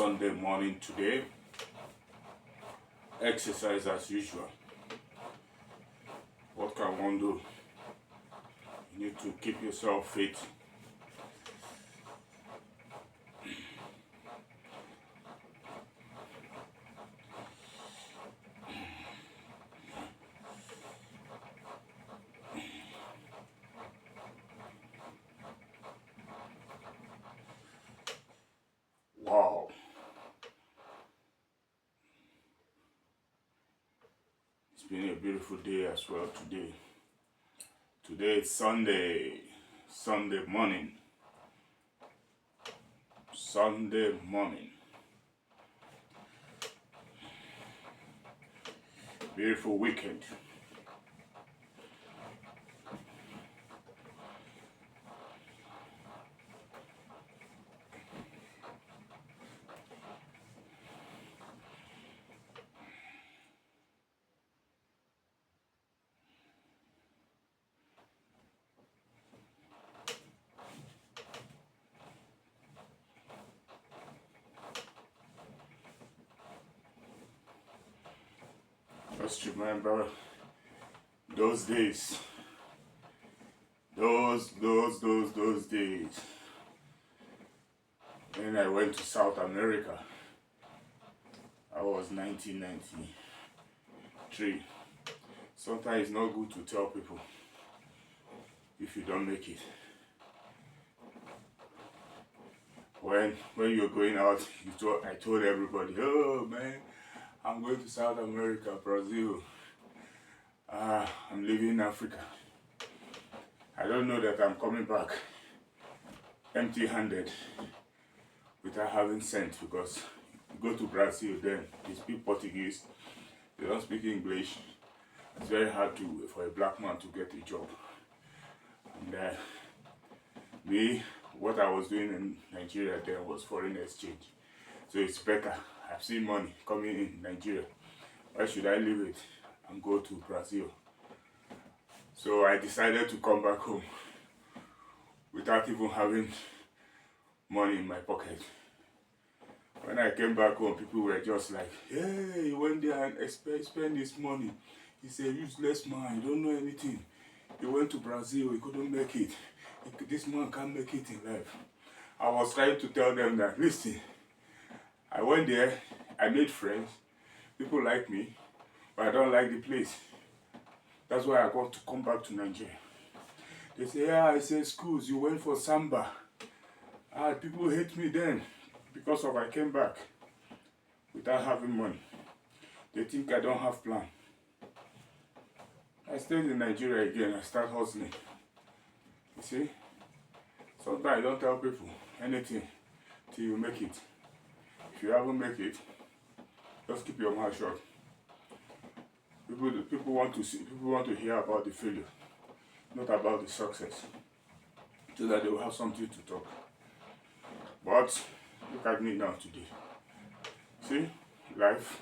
Sunday morning today. Exercise as usual. What can one do? You need to keep yourself fit. Wow. It's been a beautiful day as well today. Today is Sunday morning. Sunday morning. Beautiful weekend. Just remember those days. Those days. When I went to South America. I was 1993. Sometimes it's not good to tell people if you don't make it. When you're going out, I told everybody, oh man, I'm going to South America, Brazil. I'm leaving Africa. I don't know that I'm coming back empty-handed without having cents, because you go to Brazil, then they speak Portuguese, they don't speak English. It's very hard for a black man to get a job. And what I was doing in Nigeria then was foreign exchange. So it's better. I've seen money coming in Nigeria. Why should I leave it and go to Brazil? So I decided to come back home without even having money in my pocket. When I came back home, people were just like, hey, you went there and spend this money. He's a useless man, you don't know anything. He went to Brazil, he couldn't make it. This man can't make it in life. I was trying to tell them that, listen, I went there, I made friends, people like me, but I don't like the place. That's why I got to come back to Nigeria. They say, yeah, I say, schools, you went for Samba. People hate me then because I came back without having money. They think I don't have plan. I stayed in Nigeria again, I start hustling. You see, sometimes I don't tell people anything till you make it. If you haven't make it, just keep your mouth shut. People want to hear about the failure, not about the success, so that they will have something to talk. But look at me now today. See, life.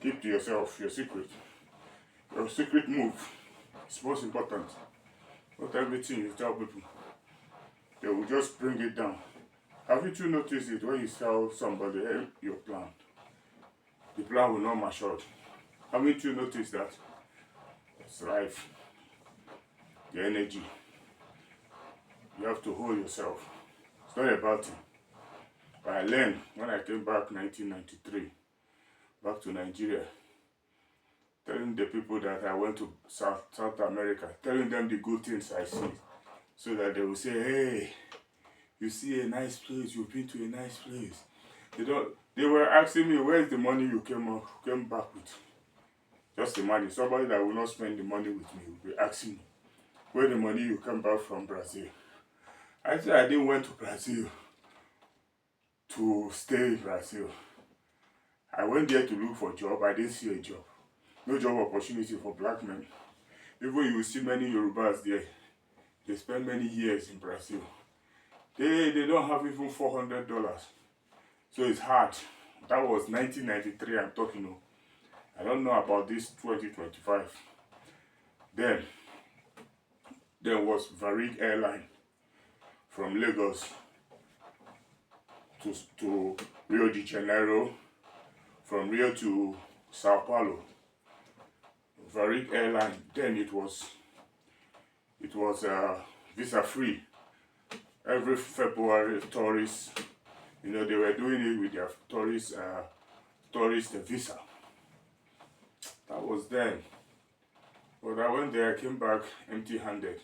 Keep to yourself your secret. Your secret move is most important. Not everything you tell people, they will just bring it down. Haven't you noticed it when you tell somebody your plan? The plan will not mature. Haven't you noticed that? It's life. The energy. You have to hold yourself. It's not about it. But I learned when I came back 1993, back to Nigeria, telling the people that I went to South America, telling them the good things I see, so that they will say, hey, you see a nice place, you've been to a nice place. They were asking me, where's the money you came back with? Just imagine, somebody that will not spend the money with me will be asking me, where the money you came back from Brazil? I said I didn't went to Brazil to stay in Brazil. I went there to look for a job, I didn't see a job. No job opportunity for black men. Even you will see many Yorubas there. They spend many years in Brazil. They don't have even $400. So it's hard. That was 1993 I'm talking of. I don't know about this 2025. Then there was Varig Airline from Lagos to Rio de Janeiro, from Rio to Sao Paulo. Varig Airline. Then it was visa free. Every February, tourists, they were doing it with their tourist visa. That was then. But I went there, I came back empty-handed.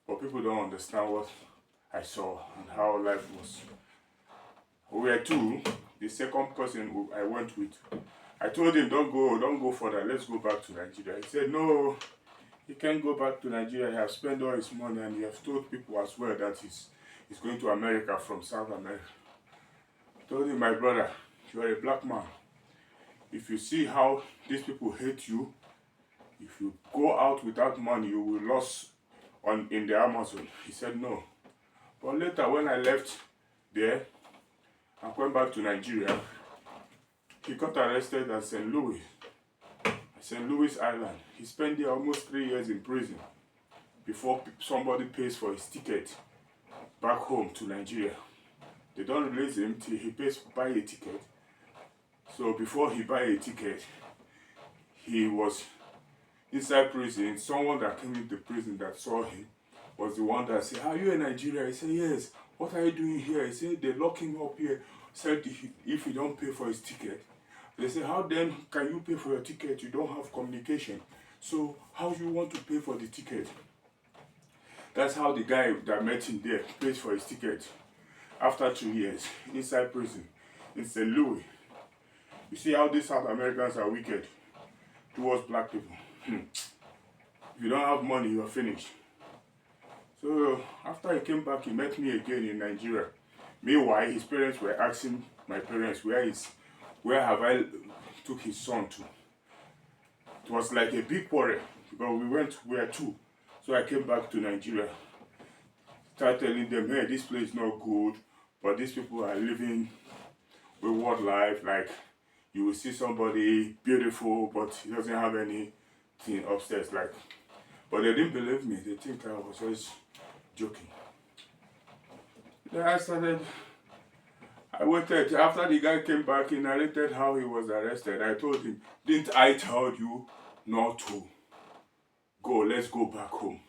But people don't understand what I saw and how life was. We were two. The second person who I went with, I told him, don't go further, let's go back to Nigeria. He said, no, he can't go back to Nigeria. He has spent all his money and he has told people as well that he's going to America from South America. I told him, my brother, you are a black man. If you see how these people hate you, if you go out without money, you will lose in the Amazon. He said no. But later when I left there and went back to Nigeria, he got arrested at St. Louis Island. He spent there almost 3 years in prison before somebody pays for his ticket back home to Nigeria. They don't release him till he buy a ticket. So before he buy a ticket, he was inside prison. Someone that came into prison that saw him was the one that said, are you in Nigeria? He said, yes. What are you doing here? He said, they lock him up here. Said if he don't pay for his ticket. They said, how then can you pay for your ticket? You don't have communication. So how do you want to pay for the ticket? That's how the guy that met him there pays for his ticket. After 2 years, inside prison, in St. Louis. You see how these South Americans are wicked towards black people. If you don't have money, you are finished. So after he came back, he met me again in Nigeria. Meanwhile, his parents were asking my parents, where have I took his son to? It was like a big quarrel because we were two. So I came back to Nigeria, started telling them, hey, this place is not good, but these people are living wayward life. Like, you will see somebody beautiful, but he doesn't have anything upstairs. Like, but they didn't believe me. They think I was just joking. Then I waited. After the guy came back, he narrated how he was arrested. I told him, didn't I tell you not to go? Let's go back home.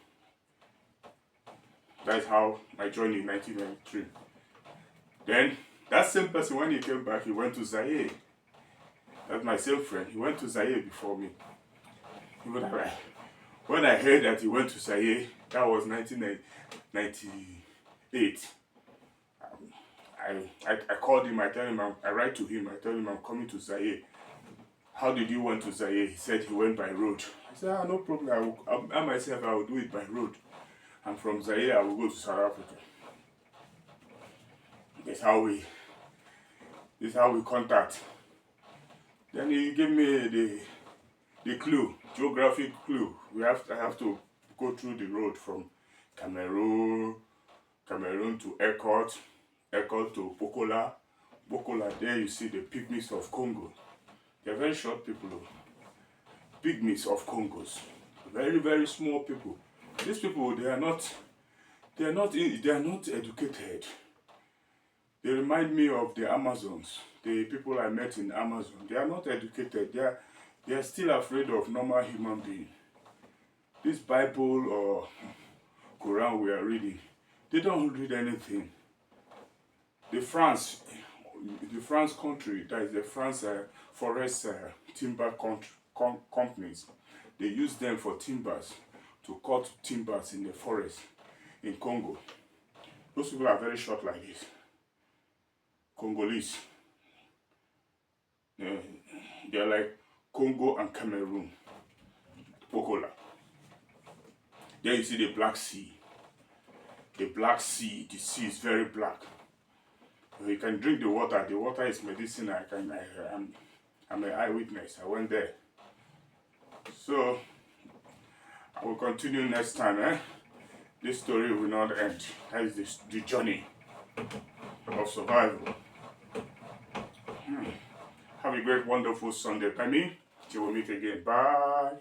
That's how I joined in 1993. Then, that same person, when he came back, he went to Zaire. That's my same friend. He went to Zaire before me. When I heard that he went to Zaire, that was 1998. I called him, I write to him, I tell him I'm coming to Zaire. How did you went to Zaire? He said he went by road. I said, no problem, I myself, I will do it by road. And from Zaire, I will go to South Africa. That's how we contact. Then he gave me the clue, geographic clue. I have to go through the road from Cameroon to Ekot to Bokola. There you see the pygmies of Congo. They're very short people. Pygmies of Congos. Very, very small people. These people, they are not educated. They remind me of the Amazons, the people I met in Amazon. They are not educated. They are still afraid of normal human being. This Bible or Quran we are reading, they don't read anything. The France country, that is the France forest timber companies, they use them for timbers, to cut timbers in the forest in Congo. Those people are very short like this. Congolese. They're like Congo and Cameroon. Pokola. There you see the Black Sea. The Black Sea, the sea is very black. You can drink the water. The water is medicine. I'm an eyewitness. I went there. So I will continue next time. This story will not end. That is the journey of survival. Have a great, wonderful Sunday, Penny. Till we meet again. Bye.